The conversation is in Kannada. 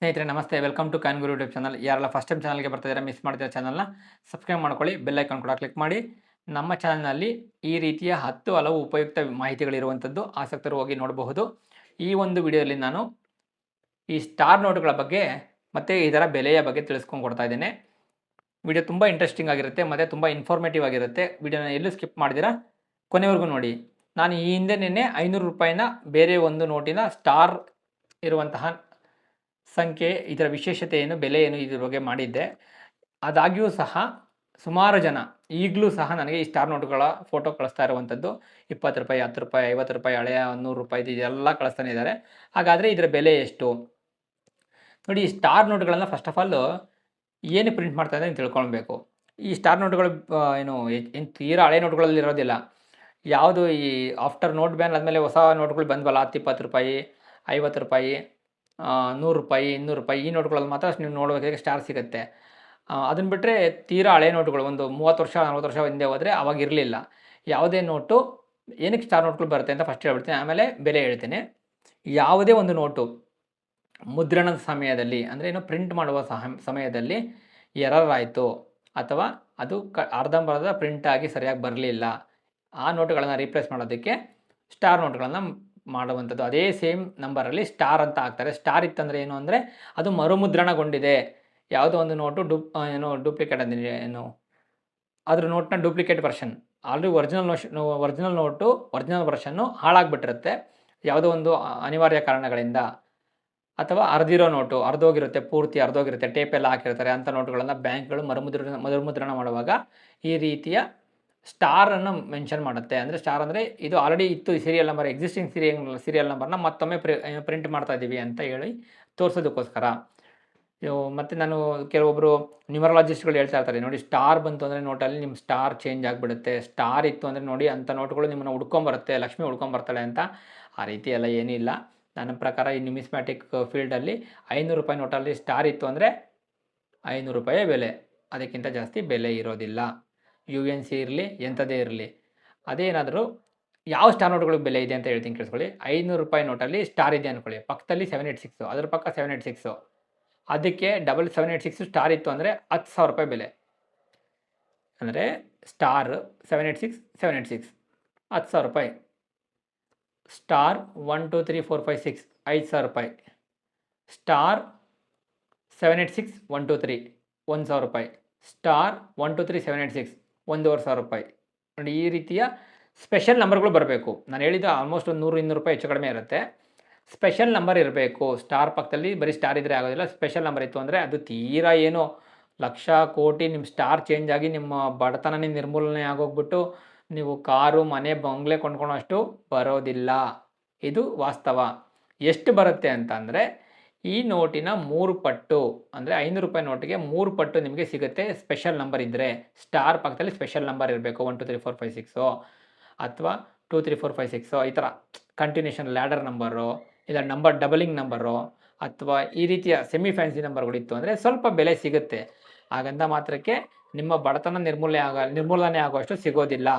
ಸ್ನೇಹಿತರೆ ನಮಸ್ತೆ, ವೆಲ್ಕಮ್ ಟು ಕಾನ್ ಗುರು ಯೂಟ್ಯೂಬ್ ಚಾನಲ್. ಯಾರೆಲ್ಲ ಫಸ್ಟ್ ಟೈಮ್ ಚಾನಲ್ಗೆ ಬರ್ತಿದ್ದಾರೆ, ಮಿಸ್ ಮಾಡ್ತಿರೋ ಚಾನಲ್ನ ಸಬ್ಸ್ಕ್ರೈಬ್ ಮಾಡ್ಕೊಳ್ಳಿ, ಬೆಲ್ ಐಕಾನ್ ಕೂಡ ಕ್ಲಿಕ್ ಮಾಡಿ. ನಮ್ಮ ಚಾನಲ್ನಲ್ಲಿ ಈ ರೀತಿಯ 10 ಹಲವು ಉಪಯುಕ್ತ ಮಾಹಿತಿಗಳಿರುವಂಥದ್ದು ಆಸಕ್ತರು ಹೋಗಿ ನೋಡಬಹುದು. ಈ ಒಂದು ವಿಡಿಯೋದಲ್ಲಿ ನಾನು ಈ ಸ್ಟಾರ್ ನೋಟ್ಗಳ ಬಗ್ಗೆ ಮತ್ತು ಇದರ ಬೆಲೆಯ ಬಗ್ಗೆ ತಿಳಿಸ್ಕೊಂಡು ಕೊಡ್ತಾ ಇದ್ದೇನೆ. ವಿಡಿಯೋ ತುಂಬ ಇಂಟ್ರೆಸ್ಟಿಂಗ್ ಆಗಿರುತ್ತೆ ಮತ್ತು ತುಂಬ ಇನ್ಫಾರ್ಮೇಟಿವ್ ಆಗಿರುತ್ತೆ. ವಿಡಿಯೋನ ಎಲ್ಲೂ ಸ್ಕಿಪ್ ಮಾಡಿದಿರಾ ಕೊನೆವರೆಗೂ ನೋಡಿ. ನಾನು ಈ ಹಿಂದೆ ನಿನ್ನೆ 500 ರೂಪಾಯಿನ ಬೇರೆ ಒಂದು ನೋಟಿನ ಸ್ಟಾರ್ ಇರುವಂತಹ ಸಂಖ್ಯೆ, ಇದರ ವಿಶೇಷತೆ ಏನು, ಬೆಲೆ ಏನು, ಇದ್ರ ಬಗ್ಗೆ ಮಾಡಿದ್ದೆ. ಆದಾಗ್ಯೂ ಸಹ ಸುಮಾರು ಜನ ಈಗಲೂ ಸಹ ನನಗೆ ಈ ಸ್ಟಾರ್ ನೋಟುಗಳ ಫೋಟೋ ಕಳಿಸ್ತಾ ಇರುವಂಥದ್ದು. 20 ರೂಪಾಯಿ, 10 ರೂಪಾಯಿ, 50 ರೂಪಾಯಿ, ಹಳೆಯ 100 ರೂಪಾಯಿದು ಇದೆಲ್ಲ ಕಳಿಸ್ತಾನೆ ಇದ್ದಾರೆ. ಹಾಗಾದರೆ ಇದರ ಬೆಲೆ ಎಷ್ಟು ನೋಡಿ. ಈ ಸ್ಟಾರ್ ನೋಟುಗಳನ್ನು ಫಸ್ಟ್ ಆಫ್ ಆಲ್ ಏನು ಪ್ರಿಂಟ್ ಮಾಡ್ತಾ ಇದ್ದಾರೆ ತಿಳ್ಕೊಳ್ಬೇಕು. ಈ ಸ್ಟಾರ್ ನೋಟುಗಳು ಏನು ತೀರಾ ಹಳೆ ನೋಟುಗಳಲ್ಲಿ ಇರೋದಿಲ್ಲ. ಯಾವುದು ಈ ಆಫ್ಟರ್ ನೋಟ್ ಬ್ಯಾನ್ ಆದಮೇಲೆ ಹೊಸ ನೋಟುಗಳು ಬಂದ್ವಲ್ಲ, 10, 20 ರೂಪಾಯಿ, 50 ರೂಪಾಯಿ, 100 ರೂಪಾಯಿ, 200 ರೂಪಾಯಿ, ಈ ನೋಟುಗಳಲ್ಲಿ ಮಾತ್ರ ನೀವು ನೋಡಬೇಕಾದ್ರೆ ಸ್ಟಾರ್ ಸಿಗುತ್ತೆ. ಅದನ್ನು ಬಿಟ್ಟರೆ ತೀರಾ ಹಳೆ ನೋಟುಗಳು ಒಂದು 30 ವರ್ಷ 40 ವರ್ಷ ಹಿಂದೆ ಹೋದರೆ ಅವಾಗ ಇರಲಿಲ್ಲ. ಯಾವುದೇ ನೋಟು ಏನಕ್ಕೆ ಸ್ಟಾರ್ ನೋಟ್ಗಳು ಬರುತ್ತೆ ಅಂತ ಫಸ್ಟ್ ಹೇಳ್ಬಿಡ್ತೀನಿ, ಆಮೇಲೆ ಬೆಲೆ ಹೇಳ್ತೀನಿ. ಯಾವುದೇ ಒಂದು ನೋಟು ಮುದ್ರಣದ ಸಮಯದಲ್ಲಿ, ಅಂದರೆ ಏನು ಪ್ರಿಂಟ್ ಮಾಡುವ ಸಮಯದಲ್ಲಿ ಎರರ್ ಆಯಿತು ಅಥವಾ ಅದು ಅರ್ಧಂಬರ್ಧ ಪ್ರಿಂಟ್ ಆಗಿ ಸರಿಯಾಗಿ ಬರಲಿಲ್ಲ, ಆ ನೋಟುಗಳನ್ನು ರೀಪ್ಲೇಸ್ ಮಾಡೋದಕ್ಕೆ ಸ್ಟಾರ್ ನೋಟುಗಳನ್ನು ಮಾಡುವಂಥದ್ದು. ಅದೇ ಸೇಮ್ ನಂಬರಲ್ಲಿ ಸ್ಟಾರ್ ಅಂತ ಹಾಕ್ತಾರೆ. ಸ್ಟಾರ್ ಇತ್ತಂದರೆ ಏನು ಅಂದರೆ ಅದು ಮರುಮುದ್ರಣಗೊಂಡಿದೆ. ಯಾವುದೋ ಒಂದು ನೋಟು ಡೂಪ್ಲಿಕೇಟ್ ಅಂದರೆ ಏನು, ಅದ್ರ ನೋಟ್ನ duplicate version, already original note original ವರ್ಷನ್ನು ಹಾಳಾಗಿಬಿಟ್ಟಿರುತ್ತೆ ಯಾವುದೋ ಒಂದು ಅನಿವಾರ್ಯ ಕಾರಣಗಳಿಂದ, ಅಥವಾ ಅರ್ದಿರೋ ನೋಟು ಅರ್ಧೋಗಿರುತ್ತೆ, ಪೂರ್ತಿ ಅರ್ಧೋಗಿರುತ್ತೆ, ಟೇಪೆಲ್ಲ ಹಾಕಿರ್ತಾರೆ. ಅಂಥ ನೋಟುಗಳನ್ನು ಬ್ಯಾಂಕ್ಗಳು ಮರುಮುದ್ರಣ ಮಾಡುವಾಗ ಈ ರೀತಿಯ ಸ್ಟಾರನ್ನು ಮೆನ್ಷನ್ ಮಾಡುತ್ತೆ. ಅಂದರೆ ಸ್ಟಾರ್ ಅಂದರೆ ಇದು ಆಲ್ರೆಡಿ ಇತ್ತು ಸೀರಿಯಲ್ ನಂಬರ್, ಎಕ್ಸಿಸ್ಟಿಂಗ್ ಸೀರಿಯಲ್ ನಂಬರ್ನ ಮತ್ತೊಮ್ಮೆ ಪ್ರಿಂಟ್ ಮಾಡ್ತಾ ಇದ್ದೀವಿ ಅಂತ ಹೇಳಿ ತೋರಿಸೋದಕ್ಕೋಸ್ಕರ. ಮತ್ತು ನಾನು ಕೆಲವೊಬ್ಬರು ನ್ಯೂಮರಾಲಜಿಸ್ಟ್ಗಳು ಹೇಳ್ತಾ ಇರ್ತಾರೆ, ನೋಡಿ ಸ್ಟಾರ್ ಬಂತು ಅಂದರೆ ನೋಟಲ್ಲಿ ನಿಮ್ಮ ಸ್ಟಾರ್ ಚೇಂಜ್ ಆಗಿಬಿಡುತ್ತೆ, ಸ್ಟಾರ್ ಇತ್ತು ಅಂದರೆ ನೋಡಿ ಅಂಥ ನೋಟುಗಳು ನಿಮ್ಮನ್ನು ಹುಡ್ಕೊಂಬರುತ್ತೆ, ಲಕ್ಷ್ಮಿ ಹುಡ್ಕೊಂಬರ್ತಾಳೆ ಅಂತ. ಆ ರೀತಿ ಎಲ್ಲ ಏನಿಲ್ಲ. ನನ್ನ ಪ್ರಕಾರ ಈ ನ್ಯೂಮಿಸ್ಮ್ಯಾಟಿಕ್ ಫೀಲ್ಡಲ್ಲಿ 500 ರೂಪಾಯಿ ನೋಟಲ್ಲಿ ಸ್ಟಾರ್ ಇತ್ತು ಅಂದರೆ 500 ರೂಪಾಯೇ ಬೆಲೆ, ಅದಕ್ಕಿಂತ ಜಾಸ್ತಿ ಬೆಲೆ ಇರೋದಿಲ್ಲ. UNC ಇರಲಿ, ಎಂಥದೇ ಇರಲಿ. ಅದೇನಾದರೂ ಯಾವ ಸ್ಟಾರ್ ನೋಟುಗಳಿಗೆ ಬೆಲೆ ಇದೆ ಅಂತ ಹೇಳ್ತೀನಿ ಕೇಳಿಸ್ಕೊಳ್ಳಿ. 500 ರೂಪಾಯಿ ನೋಟಲ್ಲಿ ಸ್ಟಾರ್ ಇದೆ ಅಂದ್ಕೊಳ್ಳಿ, ಪಕ್ಕದಲ್ಲಿ 786, ಅದ್ರ ಪಕ್ಕ 786, ಅದಕ್ಕೆ 786 ಸ್ಟಾರ್ ಇತ್ತು ಅಂದರೆ 10,000 ರೂಪಾಯಿ ಬೆಲೆ. ಅಂದರೆ ಸ್ಟಾರ್ 786 10,000 ರೂಪಾಯಿ. ಸ್ಟಾರ್ 1 2 3 4 5 6 5,000 ರೂಪಾಯಿ. ಸ್ಟಾರ್ 786 1 2 3 1,000 ರೂಪಾಯಿ. ಸ್ಟಾರ್ 1 2 3 786 1,500 ರೂಪಾಯಿ. ನೋಡಿ, ಈ ರೀತಿಯ ಸ್ಪೆಷಲ್ ನಂಬರ್ಗಳು ಬರಬೇಕು. ನಾನು ಹೇಳಿದ ಆಲ್ಮೋಸ್ಟ್ ಒಂದು 100-200 ರೂಪಾಯಿ ಹೆಚ್ಚು ಕಡಿಮೆ ಇರುತ್ತೆ. ಸ್ಪೆಷಲ್ ನಂಬರ್ ಇರಬೇಕು. ಸ್ಟಾರ್ ಪಕ್ಕದಲ್ಲಿ ಬರೀ ಸ್ಟಾರ್ ಇದ್ದರೆ ಆಗೋದಿಲ್ಲ. ಸ್ಪೆಷಲ್ ನಂಬರ್ ಇತ್ತು ಅಂದರೆ ಅದು ತೀರಾ ಏನು ಲಕ್ಷ ಕೋಟಿ ನಿಮ್ಮ ಸ್ಟಾರ್ ಚೇಂಜ್ ಆಗಿ ನಿಮ್ಮ ಬಡತನನೇ ನಿರ್ಮೂಲನೆ ಆಗೋಗ್ಬಿಟ್ಟು ನೀವು ಕಾರು, ಮನೆ, ಬಂಗ್ಲೆ ಕೊಂಡ್ಕೊಳ್ಳೋಷ್ಟು ಬರೋದಿಲ್ಲ. ಇದು ವಾಸ್ತವ. ಎಷ್ಟು ಬರುತ್ತೆ ಅಂತ ಅಂದರೆ ಈ ನೋಟಿನ 3 ಪಟ್ಟು, ಅಂದರೆ 500 ರೂಪಾಯಿ ನೋಟಿಗೆ 3 ಪಟ್ಟು ನಿಮಗೆ ಸಿಗುತ್ತೆ ಸ್ಪೆಷಲ್ ನಂಬರ್ ಇದ್ದರೆ. ಸ್ಟಾರ್ ಪಕ್ಕದಲ್ಲಿ ಸ್ಪೆಷಲ್ ನಂಬರ್ ಇರಬೇಕು, 1 2 3 4 5 6 ಅಥವಾ 2 3 4 5 6 ಈ ಥರ ಕಂಟಿನ್ಯೂಷನ್ ಲ್ಯಾಡರ್ ನಂಬರು, ಇಲ್ಲ ನಂಬರ್ ಡಬಲಿಂಗ್ ನಂಬರು, ಅಥವಾ ಈ ರೀತಿಯ ಸೆಮಿ ಫ್ಯಾನ್ಸಿ ನಂಬರ್ಗಳಿತ್ತು ಅಂದರೆ ಸ್ವಲ್ಪ ಬೆಲೆ ಸಿಗುತ್ತೆ. ಹಾಗಂತ ಮಾತ್ರಕ್ಕೆ ನಿಮ್ಮ ಬಡತನ ನಿರ್ಮೂಲನೆ ಆಗೋಷ್ಟು ಸಿಗೋದಿಲ್ಲ.